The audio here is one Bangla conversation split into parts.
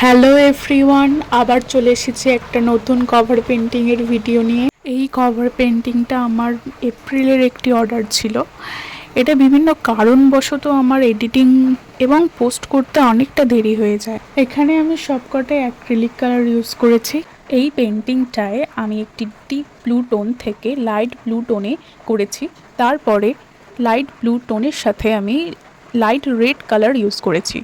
হ্যালো এভরিওয়ান, আবার চলে এসেছি একটা নতুন কভার পেন্টিংয়ের ভিডিও নিয়ে। এই কভার পেন্টিংটা আমার এপ্রিলের একটি অর্ডার ছিল। এটা বিভিন্ন কারণবশত আমার এডিটিং এবং পোস্ট করতে অনেকটা দেরি হয়ে যায়। এখানে আমি সবকটাই অ্যাক্রিলিক কালার ইউজ করেছি। এই পেন্টিংটায় আমি একটি ডিপ ব্লু টোন থেকে লাইট ব্লু টোনে করেছি। তারপরে লাইট ব্লু টোনের সাথে আমি লাইট রেড কালার ইউজ করেছি।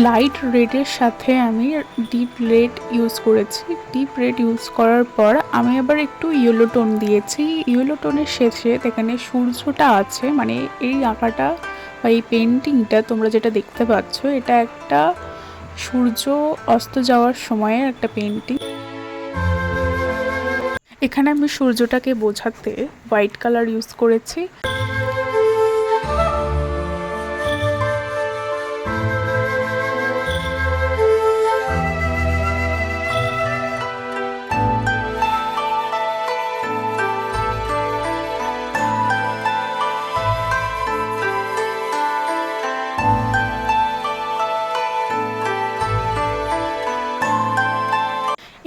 লাইট রেডের সাথে আমি ডিপ রেড ইউজ করেছি। ডিপ রেড ইউজ করার পর আমি আবার একটু ইয়েলো টোন দিয়েছি। ইয়েলো টোনের শেষে এখানে সূর্যটা আছে, মানে এই আঁকাটা বা এই পেন্টিংটা তোমরা যেটা দেখতে পাচ্ছ এটা একটা সূর্য অস্ত যাওয়ার সময়ের একটা পেন্টিং। এখানে আমি সূর্যটাকে বোঝাতে হোয়াইট কালার ইউজ করেছি।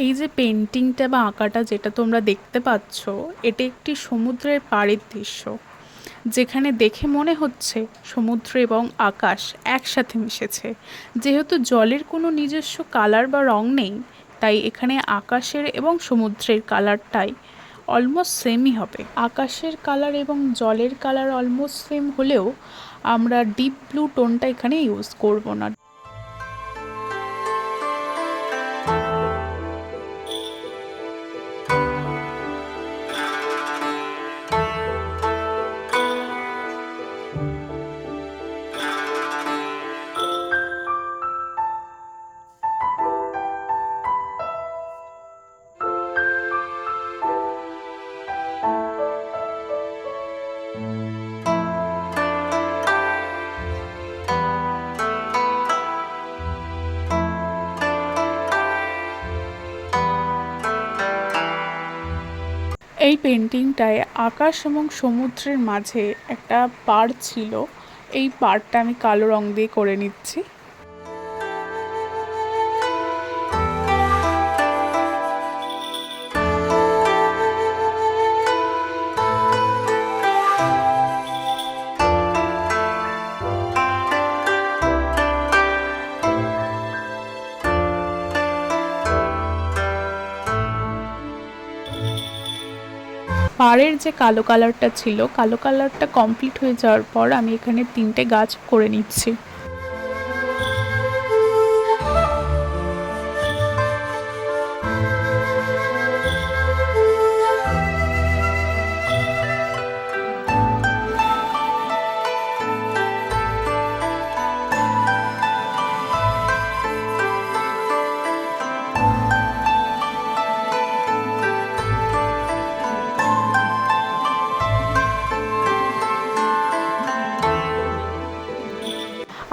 এই যে পেন্টিংটা বা আঁকাটা যেটা তোমরা দেখতে পাচ্ছ, এটা একটি সমুদ্রের পাড়ের দৃশ্য, যেখানে দেখে মনে হচ্ছে সমুদ্র এবং আকাশ একসাথে মিশেছে। যেহেতু জলের কোনো নিজস্ব কালার বা রং নেই, তাই এখানে আকাশের এবং সমুদ্রের কালারটাই অলমোস্ট সেমই হবে। আকাশের কালার এবং জলের কালার অলমোস্ট সেম হলেও আমরা ডিপ ব্লু টোনটা এখানে ইউজ করব না। এই পেন্টিংটায় আকাশ এবং সমুদ্রের মাঝে একটা পাড় ছিল। এই পাড়টা আমি কালো রং দিয়ে করে নিচ্ছি। পাড়ের যে কালো কালারটা ছিল, কালো কালারটা কমপ্লিট হয়ে যাওয়ার পর আমি এখানে 3টে গাছ করে নিচ্ছি।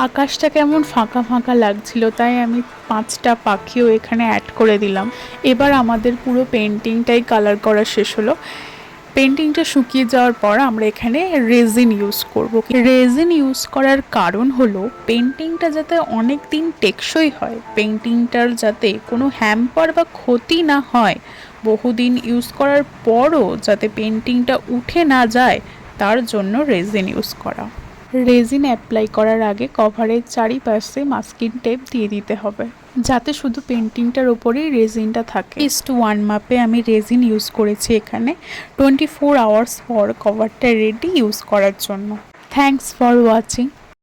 আকাশটা কেমন ফাঁকা ফাঁকা লাগছিল, তাই আমি 5টা পাখিও এখানে অ্যাড করে দিলাম। এবার আমাদের পুরো পেন্টিংটাই কালার করা শেষ হলো। পেন্টিংটা শুকিয়ে যাওয়ার পর আমরা এখানে রেজিন ইউজ করব। রেজিন ইউজ করার কারণ হলো পেন্টিংটা যাতে অনেক দিন টেকসই হয়, পেন্টিংটার যাতে কোনো হ্যাম্পার বা ক্ষতি না হয়, বহুদিন ইউজ করার পরও যাতে পেন্টিংটা উঠে না যায়, তার জন্য রেজিন ইউজ করা। রেজিন অ্যাপ্লাই করার আগে কভারের চারিপাশে মাস্কিং টেপ দিয়ে দিতে হবে, যাতে শুধু পেন্টিংটার ওপরেই রেজিনটা থাকে। 1:1 মাপে আমি রেজিন ইউজ করেছি এখানে 24 আওয়ার্স পর কভারটা রেডি ইউজ করার জন্য। Thanks for watching.